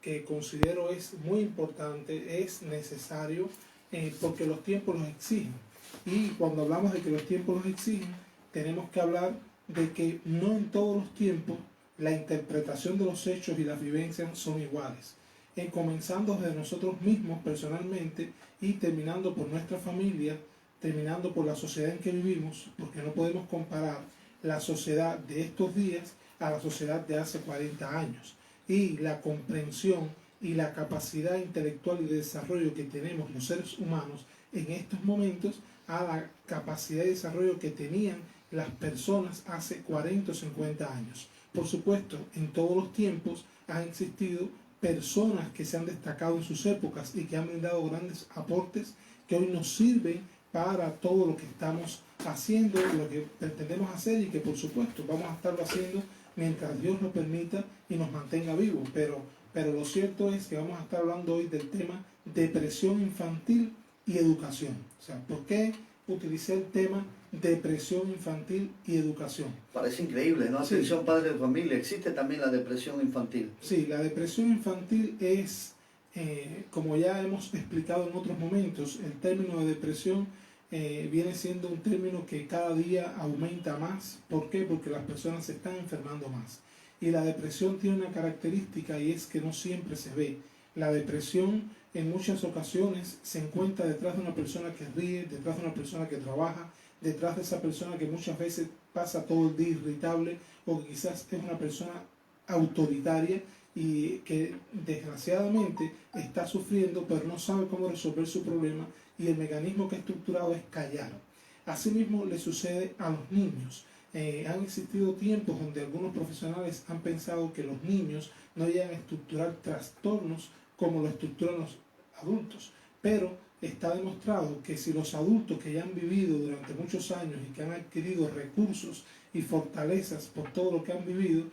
que considero es muy importante, es necesario, porque los tiempos los exigen. Y cuando hablamos de que los tiempos los exigen, tenemos que hablar de que no en todos los tiempos la interpretación de los hechos y las vivencias son iguales. Comenzando desde nosotros mismos personalmente y terminando por nuestra familia, terminando por la sociedad en que vivimos, porque no podemos comparar la sociedad de estos días a la sociedad de hace 40 años. Y la comprensión y la capacidad intelectual y de desarrollo que tenemos los seres humanos en estos momentos a la capacidad de desarrollo que tenían las personas hace 40 o 50 años. Por supuesto, en todos los tiempos han existido personas que se han destacado en sus épocas y que han brindado grandes aportes que hoy nos sirven para todo lo que estamos haciendo, lo que pretendemos hacer y que por supuesto vamos a estarlo haciendo mientras Dios lo permita y nos mantenga vivos. Pero lo cierto es que vamos a estar hablando hoy del tema depresión infantil y educación. O sea, ¿por qué utilicé el tema depresión infantil y educación? Parece increíble, ¿no? Atención, sí. Padre de familia, existe también la depresión infantil. Sí, la depresión infantil es, como ya hemos explicado en otros momentos, el término de depresión viene siendo un término que cada día aumenta más. ¿Por qué? Porque las personas se están enfermando más. Y la depresión tiene una característica y es que no siempre se ve. La depresión en muchas ocasiones se encuentra detrás de una persona que ríe, detrás de una persona que trabaja, detrás de esa persona que muchas veces pasa todo el día irritable o que quizás es una persona autoritaria y que desgraciadamente está sufriendo pero no sabe cómo resolver su problema y el mecanismo que ha estructurado es callar. Asimismo le sucede a los niños. Han existido tiempos donde algunos profesionales han pensado que los niños no llegan a estructurar trastornos como lo estructuran los adultos, pero está demostrado que si los adultos que ya han vivido durante muchos años y que han adquirido recursos y fortalezas por todo lo que han vivido,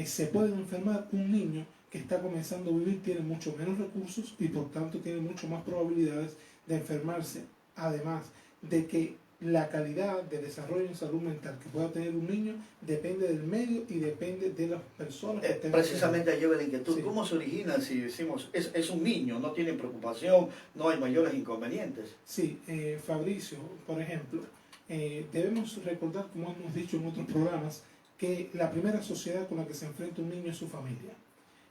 se pueden enfermar, un niño que está comenzando a vivir tiene mucho menos recursos y por tanto tiene mucho más probabilidades de enfermarse, además de que la calidad de desarrollo en salud mental que pueda tener un niño depende del medio y depende de las personas que estén. Precisamente allí va la inquietud. Sí. ¿Cómo se origina si decimos es un niño, no tiene preocupación, no hay mayores inconvenientes? Sí, Fabricio, por ejemplo, debemos recordar, como hemos dicho en otros programas, que la primera sociedad con la que se enfrenta un niño es su familia.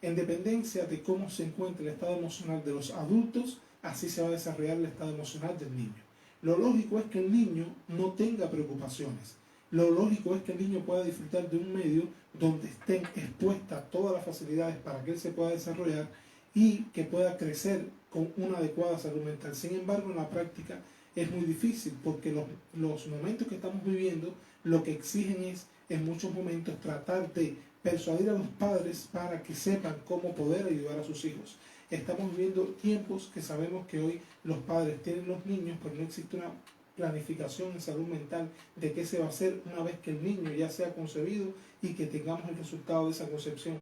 En dependencia de cómo se encuentra el estado emocional de los adultos, así se va a desarrollar el estado emocional del niño. Lo lógico es que el niño no tenga preocupaciones. Lo lógico es que el niño pueda disfrutar de un medio donde estén expuestas todas las facilidades para que él se pueda desarrollar y que pueda crecer con una adecuada salud mental. Sin embargo, en la práctica es muy difícil porque los momentos que estamos viviendo lo que exigen es en muchos momentos tratar de persuadir a los padres para que sepan cómo poder ayudar a sus hijos. Estamos viviendo tiempos que sabemos que hoy los padres tienen los niños, pero no existe una planificación en salud mental de qué se va a hacer una vez que el niño ya sea concebido y que tengamos el resultado de esa concepción.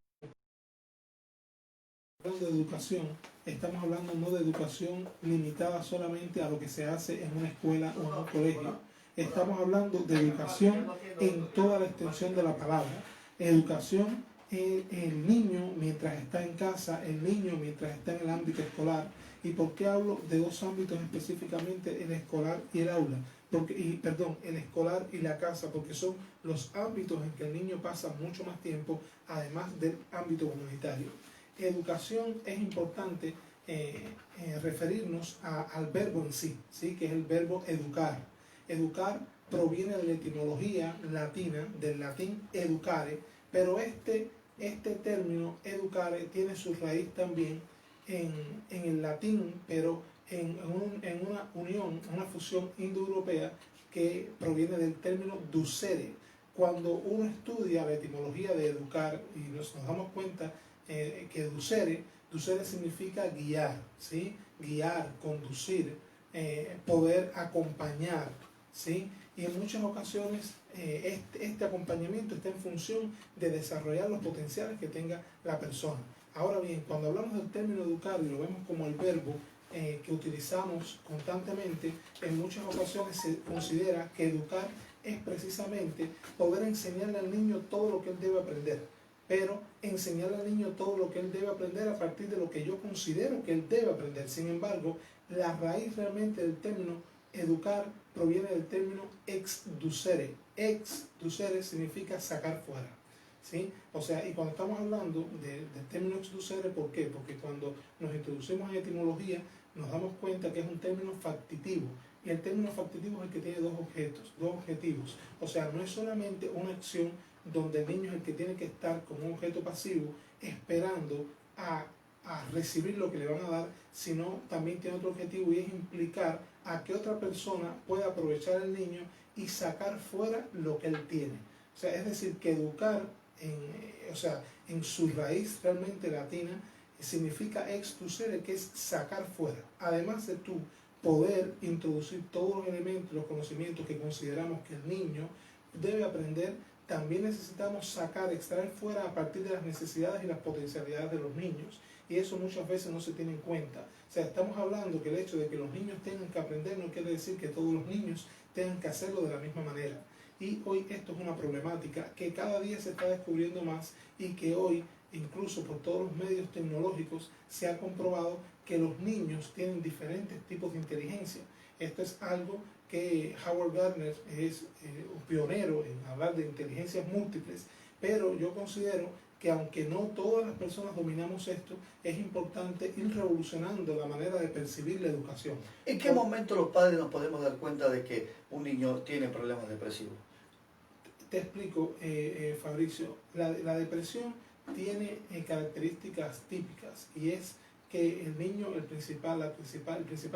Hablando de educación, estamos hablando no de educación limitada solamente a lo que se hace en una escuela o en un colegio. Estamos hablando de educación en toda la extensión de la palabra. Educación el niño mientras está en casa, el niño mientras está en el ámbito escolar. ¿Y por qué hablo de dos ámbitos específicamente, el escolar y el aula? El escolar y la casa, porque son los ámbitos en que el niño pasa mucho más tiempo, además del ámbito comunitario. Educación es importante referirnos al verbo en sí, ¿sí? Que es el verbo educar. Educar proviene de la etimología latina, del latín educare, pero este término educare tiene su raíz también en el latín, pero en una unión, una fusión indoeuropea que proviene del término ducere. Cuando uno estudia la etimología de educar y nos damos cuenta que ducere significa guiar, ¿sí? Guiar, conducir, poder acompañar, ¿sí? Y en muchas ocasiones este acompañamiento está en función de desarrollar los potenciales que tenga la persona. Ahora bien, cuando hablamos del término educar y lo vemos como el verbo que utilizamos constantemente, en muchas ocasiones se considera que educar es precisamente poder enseñarle al niño todo lo que él debe aprender. pero enseñarle al niño todo lo que él debe aprender a partir de lo que yo considero que él debe aprender. Sin embargo, la raíz realmente del término educar proviene del término exducere. Exducere significa sacar fuera, ¿sí? O sea, y cuando estamos hablando del término exducere, ¿por qué? Porque cuando nos introducimos en etimología nos damos cuenta que es un término factitivo. Y el término factitivo es el que tiene dos objetivos. O sea, no es solamente una acción donde el niño es el que tiene que estar como un objeto pasivo esperando a recibir lo que le van a dar, sino también tiene otro objetivo y es implicar a que otra persona pueda aprovechar al niño y sacar fuera lo que él tiene. O sea, es decir, que educar en su raíz realmente latina significa exducere, que es sacar fuera. Además de tú poder introducir todos los elementos, los conocimientos que consideramos que el niño debe aprender, también necesitamos sacar, extraer fuera a partir de las necesidades y las potencialidades de los niños. Y eso muchas veces no se tiene en cuenta. O sea, estamos hablando que el hecho de que los niños tengan que aprender no quiere decir que todos los niños tengan que hacerlo de la misma manera. Y hoy esto es una problemática que cada día se está descubriendo más y que hoy, incluso por todos los medios tecnológicos, se ha comprobado que los niños tienen diferentes tipos de inteligencia. Esto es algo que Howard Gardner es un pionero en hablar de inteligencias múltiples, pero yo considero que aunque no todas las personas dominamos esto, es importante ir revolucionando la manera de percibir la educación. ¿En qué momento los padres nos podemos dar cuenta de que un niño tiene problemas depresivos? Te explico, Fabricio. La depresión tiene características típicas y es que el niño, el principal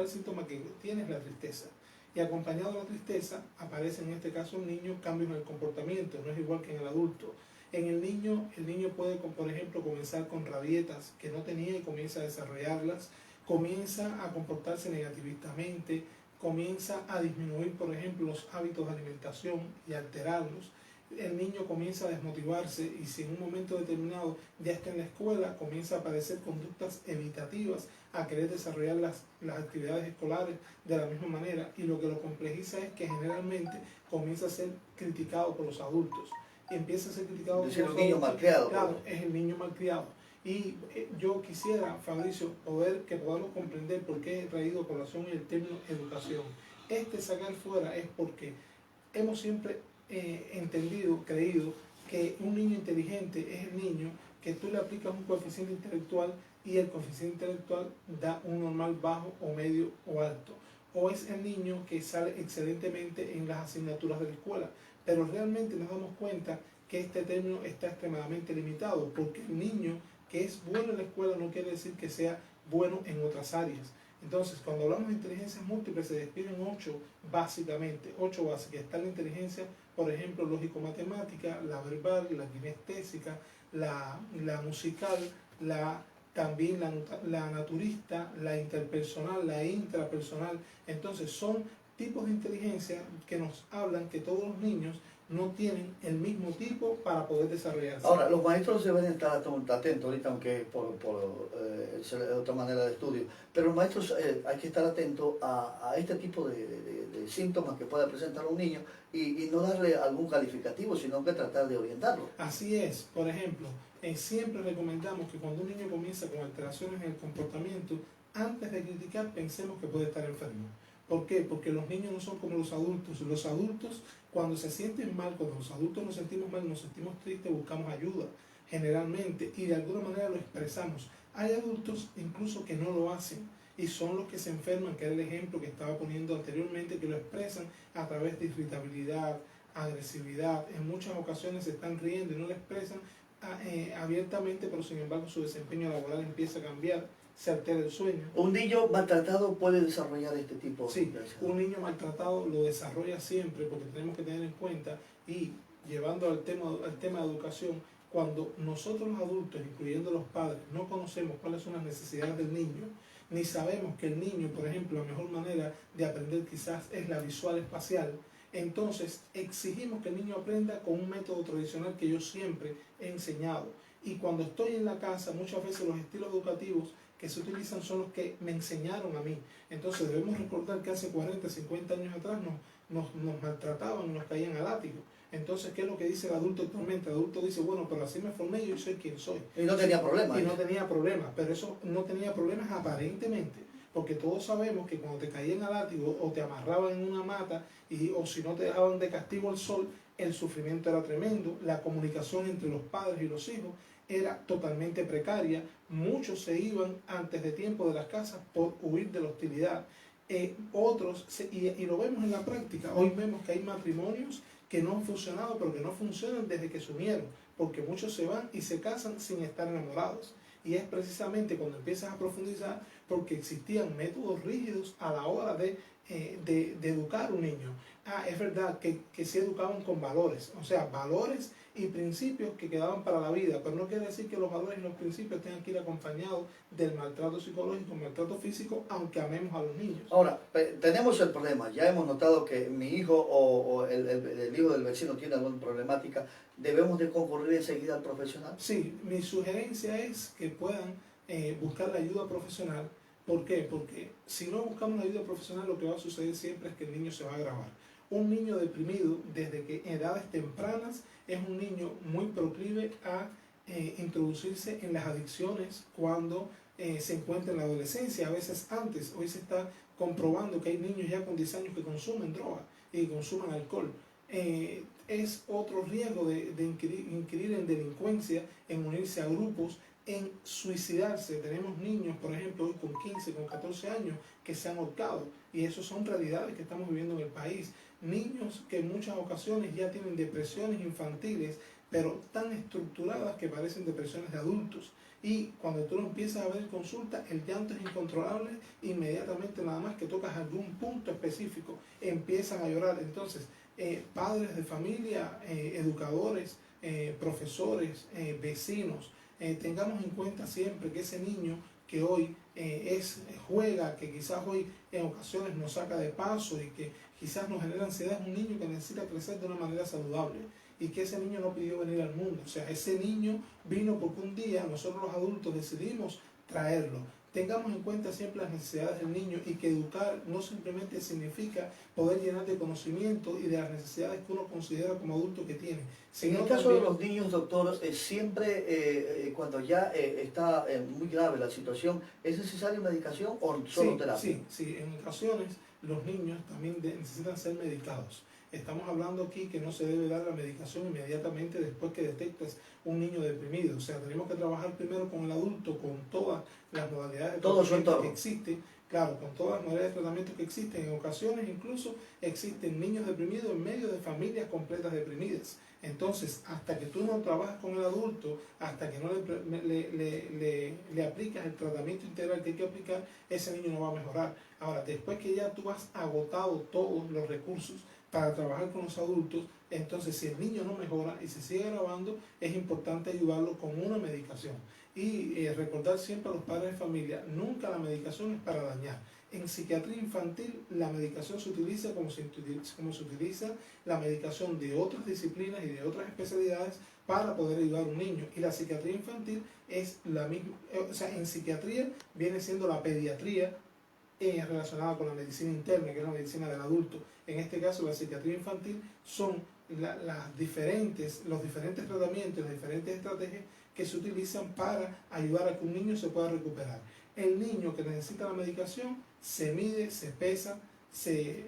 síntoma que tiene es la tristeza. Y acompañado de la tristeza aparece en este caso el niño cambios en el comportamiento, no es igual que en el adulto. En el niño puede, por ejemplo, comenzar con rabietas que no tenía y comienza a desarrollarlas, comienza a comportarse negativamente, comienza a disminuir, por ejemplo, los hábitos de alimentación y alterarlos. El niño comienza a desmotivarse y si en un momento determinado ya está en la escuela, comienza a aparecer conductas evitativas, a querer desarrollar las actividades escolares de la misma manera, y lo que lo complejiza es que generalmente comienza a ser criticado por los adultos. Empieza a ser criticado por los adultos. Es el niño malcriado. Claro, es el niño malcriado. Y yo quisiera, Fabricio, que podamos comprender por qué he traído a colación el término educación. Este sacar fuera es porque hemos siempre creído que un niño inteligente es el niño que tú le aplicas un coeficiente intelectual y el coeficiente intelectual da un normal bajo o medio o alto. O es el niño que sale excelentemente en las asignaturas de la escuela. Pero realmente nos damos cuenta que este término está extremadamente limitado, porque el niño que es bueno en la escuela no quiere decir que sea bueno en otras áreas. Entonces, cuando hablamos de inteligencias múltiples, se describen 8 básicamente, 8 básicas. Está la inteligencia, por ejemplo, lógico-matemática, la verbal, la kinestésica, la musical, también la naturista, la interpersonal, la intrapersonal. Entonces, son tipos de inteligencia que nos hablan que todos los niños no tienen el mismo tipo para poder desarrollarse. Ahora, los maestros deben estar atentos ahorita, aunque por otra manera de estudio, pero los maestros hay que estar atentos a este tipo de síntomas que pueda presentar un niño y no darle algún calificativo, sino que tratar de orientarlo. Así es. Por ejemplo, siempre recomendamos que cuando un niño comienza con alteraciones en el comportamiento, antes de criticar pensemos que puede estar enfermo. ¿Por qué? Porque los niños no son como los adultos. Los adultos, cuando se sienten mal, cuando los adultos nos sentimos mal, nos sentimos tristes, buscamos ayuda, generalmente, y de alguna manera lo expresamos. Hay adultos incluso que no lo hacen, y son los que se enferman, que era el ejemplo que estaba poniendo anteriormente, que lo expresan a través de irritabilidad, agresividad. En muchas ocasiones se están riendo y no lo expresan abiertamente, pero sin embargo su desempeño laboral empieza a cambiar, se altera el sueño. ¿Un niño maltratado puede desarrollar este tipo de un niño maltratado lo desarrolla siempre, porque tenemos que tener en cuenta, y llevando al tema de educación, cuando nosotros los adultos, incluyendo los padres, no conocemos cuáles son las necesidades del niño, ni sabemos que el niño, por ejemplo, la mejor manera de aprender quizás es la visual espacial, entonces exigimos que el niño aprenda con un método tradicional que yo siempre he enseñado. Y cuando estoy en la casa, muchas veces los estilos educativos que se utilizan son los que me enseñaron a mí. Entonces debemos recordar que hace 40, 50 años atrás nos maltrataban, nos caían a látigo. Entonces, ¿qué es lo que dice el adulto actualmente? El adulto dice, bueno, pero así me formé y yo soy quien soy. Y no tenía problema. Y no tenía problemas, pero eso no tenía problemas aparentemente, porque todos sabemos que cuando te caían al látigo o te amarraban en una mata o si no te dejaban de castigo al sol, el sufrimiento era tremendo, la comunicación entre los padres y los hijos era totalmente precaria, muchos se iban antes de tiempo de las casas por huir de la hostilidad. Otros, y lo vemos en la práctica, hoy vemos que hay matrimonios que no han funcionado, pero que no funcionan desde que se unieron, porque muchos se van y se casan sin estar enamorados. Y es precisamente cuando empiezas a profundizar porque existían métodos rígidos a la hora de educar a un niño. Es verdad que se educaban con valores, o sea, valores y principios que quedaban para la vida, pero no quiere decir que los valores y los principios tengan que ir acompañados del maltrato psicológico, maltrato físico, aunque amemos a los niños. Ahora, tenemos el problema, ya hemos notado que mi hijo o el hijo del vecino tiene alguna problemática, ¿debemos de concurrir enseguida al profesional? Sí, mi sugerencia es que puedan buscar la ayuda profesional. ¿Por qué? Porque si no buscamos la ayuda profesional, lo que va a suceder siempre es que el niño se va a agravar. Un niño deprimido desde que en edades tempranas es un niño muy proclive a introducirse en las adicciones cuando se encuentra en la adolescencia, a veces antes. Hoy se está comprobando que hay niños ya con 10 años que consumen droga y consumen alcohol. Es otro riesgo de incurrir en delincuencia, en unirse a grupos, en suicidarse. Tenemos niños, por ejemplo, hoy con 15, con 14 años que se han ahorcado, y eso son realidades que estamos viviendo en el país. Niños que en muchas ocasiones ya tienen depresiones infantiles, pero tan estructuradas que parecen depresiones de adultos. Y cuando tú lo empiezas a ver en consulta, el llanto es incontrolable, inmediatamente nada más que tocas algún punto específico, empiezan a llorar. Entonces, padres de familia, educadores, profesores, vecinos, tengamos en cuenta siempre que ese niño que hoy juega, que quizás hoy en ocasiones nos saca de paso y que quizás nos genera ansiedad, es un niño que necesita crecer de una manera saludable, y que ese niño no pidió venir al mundo. O sea, ese niño vino porque un día nosotros los adultos decidimos traerlo. Tengamos en cuenta siempre las necesidades del niño, y que educar no simplemente significa poder llenar de conocimiento y de las necesidades que uno considera como adulto que tiene. En el caso de los niños, doctor, siempre cuando ya está muy grave la situación, ¿es necesaria medicación o solo terapia? Sí, en ocasiones los niños también necesitan ser medicados. Estamos hablando aquí que no se debe dar la medicación inmediatamente después que detectas un niño deprimido. O sea, tenemos que trabajar primero con el adulto, con todas las modalidades de tratamiento que existen. Claro, con todas las modalidades de tratamiento que existen. En ocasiones incluso existen niños deprimidos en medio de familias completas deprimidas. Entonces, hasta que tú no trabajas con el adulto, hasta que no le aplicas el tratamiento integral que hay que aplicar, ese niño no va a mejorar. Ahora, después que ya tú has agotado todos los recursos para trabajar con los adultos, entonces si el niño no mejora y se sigue agravando, es importante ayudarlo con una medicación. Y recordar siempre a los padres de familia, nunca la medicación es para dañar. En psiquiatría infantil la medicación se utiliza como se utiliza la medicación de otras disciplinas y de otras especialidades para poder ayudar a un niño. Y la psiquiatría infantil es la misma, o sea, en psiquiatría viene siendo la pediatría relacionada con la medicina interna, que es la medicina del adulto. En este caso, la psiquiatría infantil son los diferentes tratamientos, las diferentes estrategias que se utilizan para ayudar a que un niño se pueda recuperar. El niño que necesita la medicación se mide, se pesa, se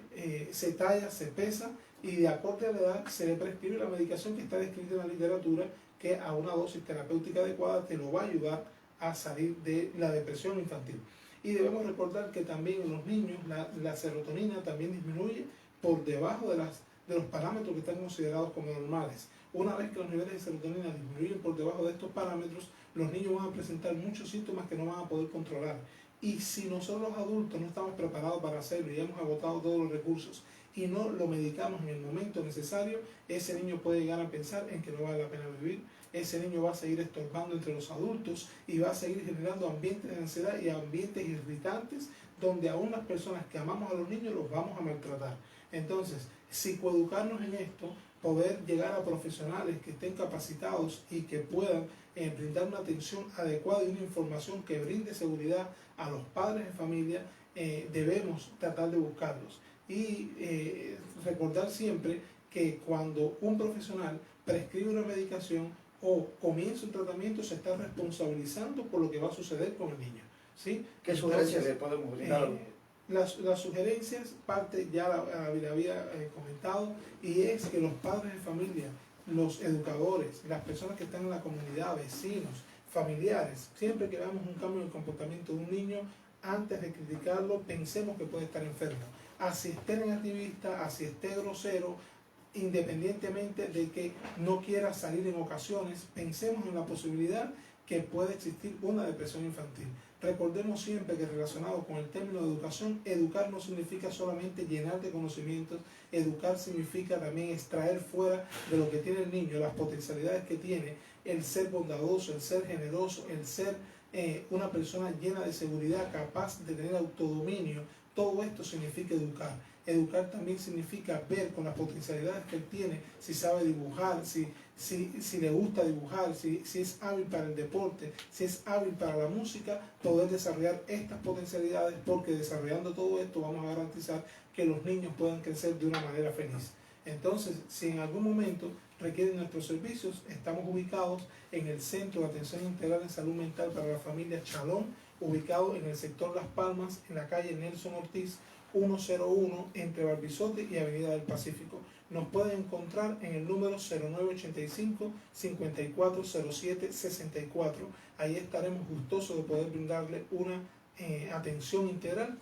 talla, se pesa, y de acuerdo a la edad se le prescribe la medicación que está descrita en la literatura, que a una dosis terapéutica adecuada te lo va a ayudar a salir de la depresión infantil. Y debemos recordar que también en los niños la serotonina también disminuye por debajo de los parámetros que están considerados como normales. Una vez que los niveles de serotonina disminuyen por debajo de estos parámetros, los niños van a presentar muchos síntomas que no van a poder controlar. Y si nosotros los adultos no estamos preparados para hacerlo y hemos agotado todos los recursos y no lo medicamos en el momento necesario, ese niño puede llegar a pensar en que no vale la pena vivir. Ese niño va a seguir estorbando entre los adultos y va a seguir generando ambientes de ansiedad y ambientes irritantes donde aún las personas que amamos a los niños los vamos a maltratar. Entonces, psicoeducarnos en esto, poder llegar a profesionales que estén capacitados y que puedan brindar una atención adecuada y una información que brinde seguridad a los padres de familia, debemos tratar de buscarlos. Y recordar siempre que cuando un profesional prescribe una medicación o comienza un tratamiento, se está responsabilizando por lo que va a suceder con el niño, ¿sí? ¿Qué sugerencias le podemos brindar? Las sugerencias, parte ya la había comentado, y es que los padres de familia, los educadores, las personas que están en la comunidad, vecinos, familiares, siempre que veamos un cambio en el comportamiento de un niño, antes de criticarlo, pensemos que puede estar enfermo. Así esté negativista, así esté grosero, independientemente de que no quiera salir en ocasiones, pensemos en la posibilidad que puede existir una depresión infantil. Recordemos siempre que relacionado con el término de educación, educar no significa solamente llenar de conocimientos, educar significa también extraer fuera de lo que tiene el niño, las potencialidades que tiene, el ser bondadoso, el ser generoso, el ser una persona llena de seguridad, capaz de tener autodominio. Todo esto significa educar. Educar también significa ver con las potencialidades que él tiene, si sabe dibujar, si le gusta dibujar, si es hábil para el deporte, si es hábil para la música, poder desarrollar estas potencialidades, porque desarrollando todo esto vamos a garantizar que los niños puedan crecer de una manera feliz. Entonces, si en algún momento requieren nuestros servicios, estamos ubicados en el Centro de Atención Integral en Salud Mental para la Familia Chalón, ubicado en el sector Las Palmas, en la calle Nelson Ortiz, 101 entre Barbizote y Avenida del Pacífico. Nos pueden encontrar en el número 0985-5407-64. Ahí estaremos gustosos de poder brindarle una atención integral.